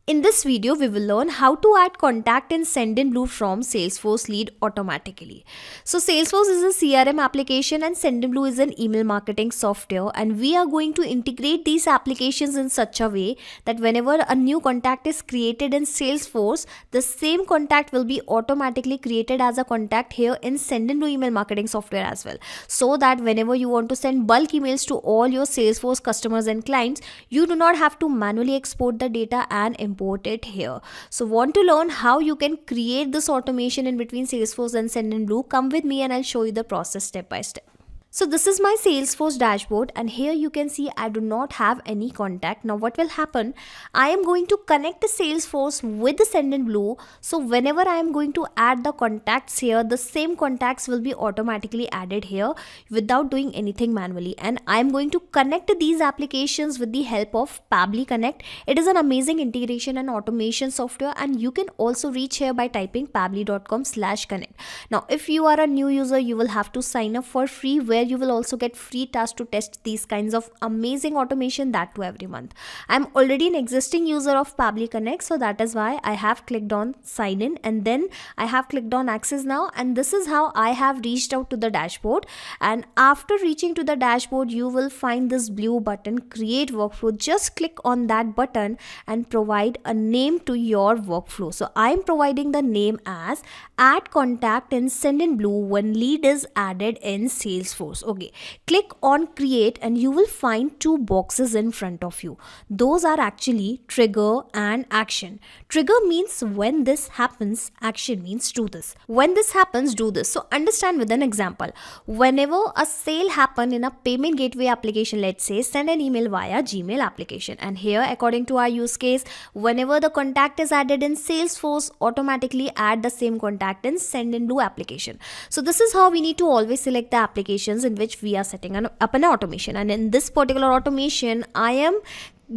In this video, we will learn how to add contact in Sendinblue from Salesforce lead automatically. So Salesforce is a CRM application and Sendinblue is an email marketing software, and we are going to integrate these applications in such a way that whenever a new contact is created in Salesforce, the same contact will be automatically created as a contact here in Sendinblue email marketing software as well. So that whenever you want to send bulk emails to all your Salesforce customers and clients, you do not have to manually export the data and import it here. So want to learn how you can create this automation in between Salesforce and Sendinblue? Come with me and I'll show you the process step by step. So this is my Salesforce dashboard, and here you can see I do not have any contact. Now what will happen, I am going to connect the Salesforce with the Sendinblue. So whenever I am going to add the contacts here, the same contacts will be automatically added here without doing anything manually. And I am going to connect these applications with the help of Pabbly Connect. It is an amazing integration and automation software, and you can also reach here by typing pabbly.com/connect. Now if you are a new user, you will have to sign up for free, where you will also get free tasks to test these kinds of amazing automation, that too every month. I'm already an existing user of Pabbly Connect, so that is why I have clicked on sign in, and then I have clicked on access now, and this is how I have reached out to the dashboard. And after reaching to the dashboard, you will find this blue button, create workflow. Just click on that button and provide a name to your workflow. So I'm providing the name as add contact in Sendinblue when lead is added in Salesforce. Okay, click on create and you will find two boxes in front of you. Those are actually trigger and action. Trigger means when this happens, action means do this. When this happens, do this. So understand with an example. Whenever a sale happen in a payment gateway application, let's say send an email via Gmail application, and here according to our use case, whenever the contact is added in Salesforce, automatically add the same contact in Sendinblue application. So this is how we need to always select the applications in which we are setting up an automation. And in this particular automation, I am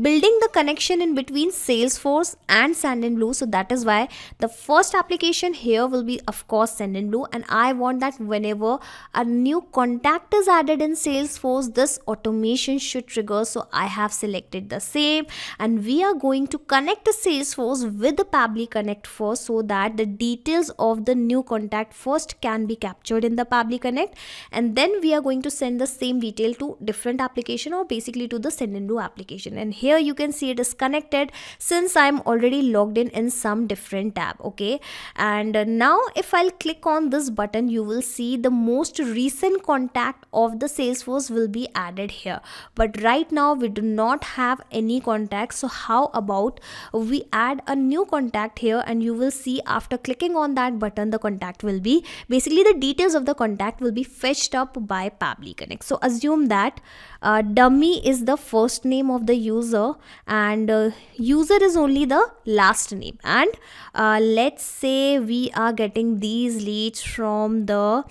building the connection in between Salesforce and Sendinblue. So that is why the first application here will be of course Sendinblue, and I want that whenever a new contact is added in Salesforce, this automation should trigger. So I have selected the same, and we are going to connect the Salesforce with the Pabbly Connect first, so that the details of the new contact first can be captured in the Pabbly Connect, and then we are going to send the same detail to different application, or basically to the Sendinblue application. And here you can see it is connected since I'm already logged in some different tab. Okay, and now if I'll click on this button, you will see the most recent contact of the Salesforce will be added here. But right now we do not have any contacts, so how about we add a new contact here, and you will see after clicking on that button, the contact will be, basically the details of the contact will be fetched up by Pabbly Connect. So assume that dummy is the first name of the user, and user is only the last name, and let's say we are getting these leads from the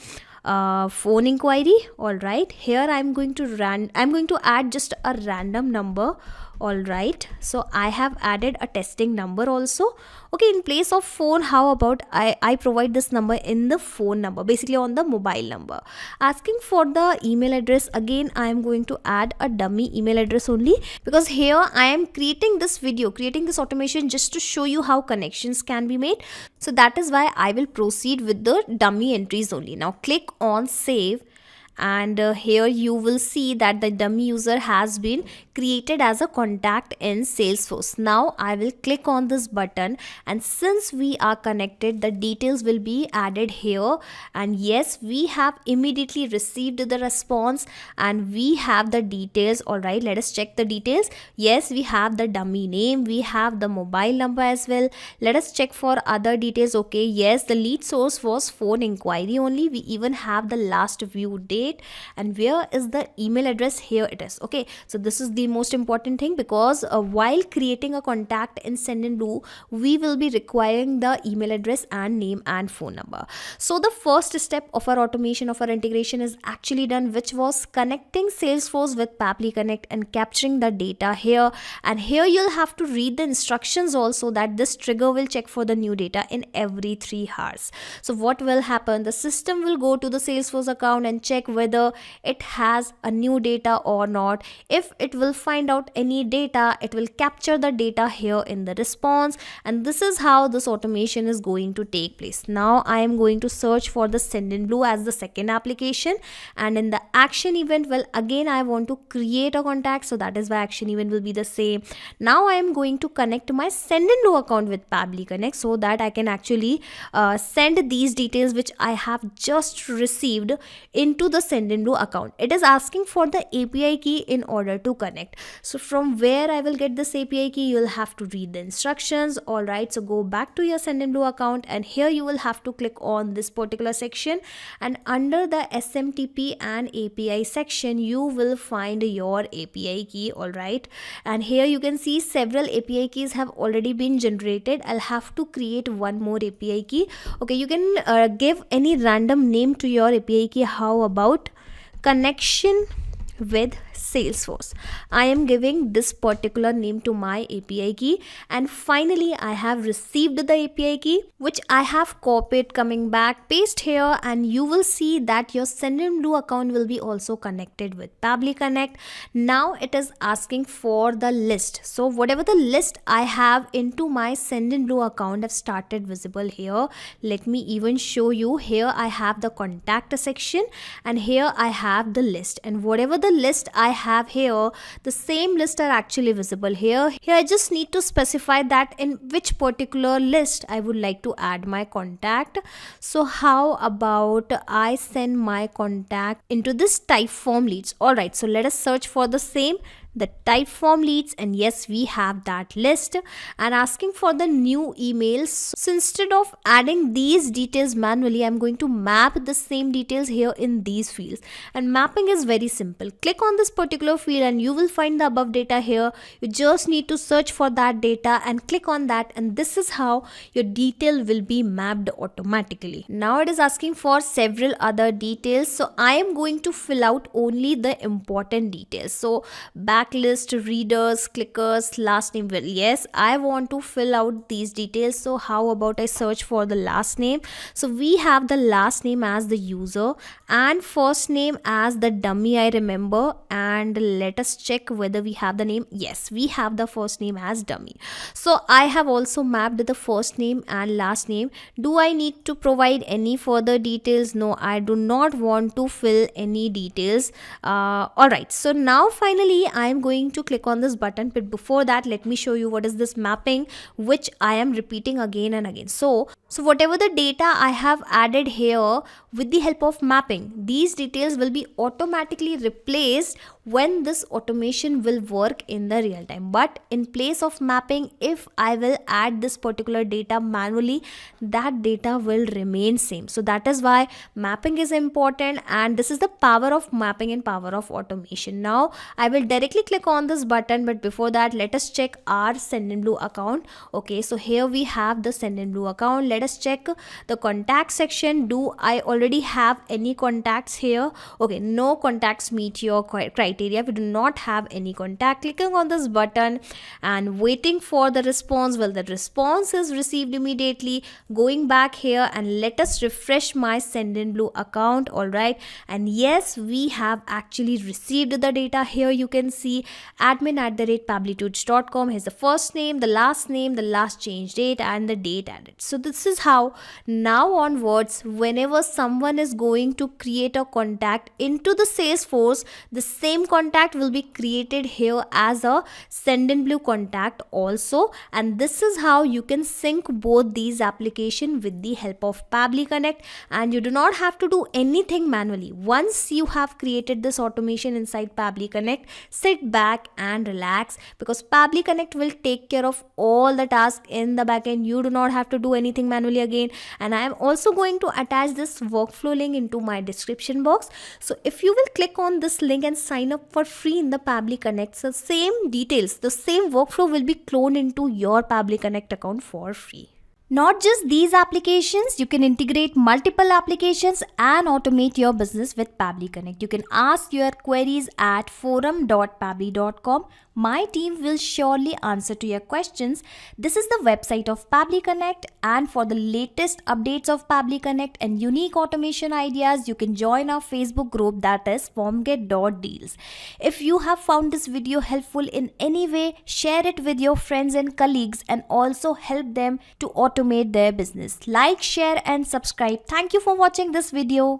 phone inquiry. All right, here I'm going to add just a random number. All right, so I have added a testing number also. Okay, in place of phone, how about I provide this number in the phone number, basically on the mobile number. Asking for the email address, again I am going to add a dummy email address only, because here I am creating this automation just to show you how connections can be made. So that is why I will proceed with the dummy entries only. Now click on save, and here you will see that the dummy user has been created as a contact in Salesforce. Now I will click on this button, and since we are connected, the details will be added here. And yes, we have immediately received the response and we have the details. All right, let us check the details. Yes, we have the dummy name, we have the mobile number as well. Let us check for other details. Okay, yes, the lead source was phone inquiry only. We even have the last view date, and where is the email address? Here it is. Okay, so this is the most important thing, because while creating a contact in Sendinblue, we will be requiring the email address and name and phone number. So the first step of our automation, of our integration, is actually done, which was connecting Salesforce with Pabbly Connect and capturing the data here. And here you'll have to read the instructions also, that this trigger will check for the new data in every 3 hours. So what will happen, the system will go to the Salesforce account and check whether it has a new data or not. If it will find out any data, it will capture the data here in the response, and this is how this automation is going to take place. Now I am going to search for the Sendinblue as the second application, and in the action event, well, again I want to create a contact, so that is why action event will be the same. Now I am going to connect my Sendinblue account with Pabbly Connect so that I can actually send these details which I have just received into the Sendinblue account. It is asking for the API key in order to connect. So from where I will get this API key, you will have to read the instructions. Alright, so go back to your Sendinblue account, and here you will have to click on this particular section, and under the SMTP and API section you will find your API key. Alright, and here you can see several API keys have already been generated. I'll have to create one more API key. Okay, you can give any random name to your API key. How about connection with Salesforce? I am giving this particular name to my API key, and finally I have received the API key which I have copied, coming back, paste here, and you will see that your Sendinblue account will be also connected with Pabbly Connect. Now it is asking for the list, so whatever the list I have into my Sendinblue account have started visible here. Let me even show you. Here I have the contact section, and here I have the list, and whatever the list I have here, the same list are actually visible here. Here I just need to specify that in which particular list I would like to add my contact. So how about I send my contact into this type form leads. Alright, so let us search for the same, the type form leads, and yes, we have that list, and asking for the new emails. So instead of adding these details manually, I'm going to map the same details here in these fields, and mapping is very simple. Click on this particular field and you will find the above data here. You just need to search for that data and click on that, and this is how your detail will be mapped automatically. Now it is asking for several other details, so I am going to fill out only the important details. So backlist, readers, clickers, last name. Well, yes, I want to fill out these details, so how about I search for the last name. So we have the last name as the user and first name as the dummy, I remember, and let us check whether we have the name. Yes, we have the first name as dummy. So I have also mapped the first name and last name. Do I need to provide any further details? No, I do not want to fill any details. Alright, so now finally I am going to click on this button, but before that let me show you what is this mapping which I am repeating again and again. So whatever the data I have added here, with the help of mapping, these details will be automatically replaced when this automation will work in the real time. But in place of mapping, if I will add this particular data manually, that data will remain same. So that is why mapping is important, and this is the power of mapping and power of automation. Now I will directly click on this button, but before that let us check our Sendinblue account. Okay, so here we have the Sendinblue account. Let us check the contact section. Do I already have any contacts here? Okay, no contacts meet your criteria. We do not have any contact. Clicking on this button and waiting for the response. Well, the response is received immediately. Going back here and let us refresh my Sendinblue account. Alright, and yes, we have actually received the data. Here you can see admin@pabblytools.com. Here's the first name, the last change date, and the date added. So this is how now onwards, whenever someone is going to create a contact into the Salesforce, the same contact will be created here as a Sendinblue contact also, and this is how you can sync both these applications with the help of Pabbly Connect, and you do not have to do anything manually. Once you have created this automation inside Pabbly Connect, sit back and relax, because Pabbly Connect will take care of all the tasks in the backend. You do not have to do anything manually again, and I am also going to attach this workflow link into my description box. So if you will click on this link and sign up for free in the Pabbly Connect, so same details, the same workflow will be cloned into your Pabbly Connect account for free. Not just these applications, you can integrate multiple applications and automate your business with Pabbly Connect. You can ask your queries at forum.pabbly.com. My team will surely answer to your questions. This is the website of Pabbly Connect, and for the latest updates of Pabbly Connect and unique automation ideas, you can join our Facebook group, that is formget.deals. If you have found this video helpful in any way, share it with your friends and colleagues and also help them to automate their business. Like, share and subscribe. Thank you for watching this video.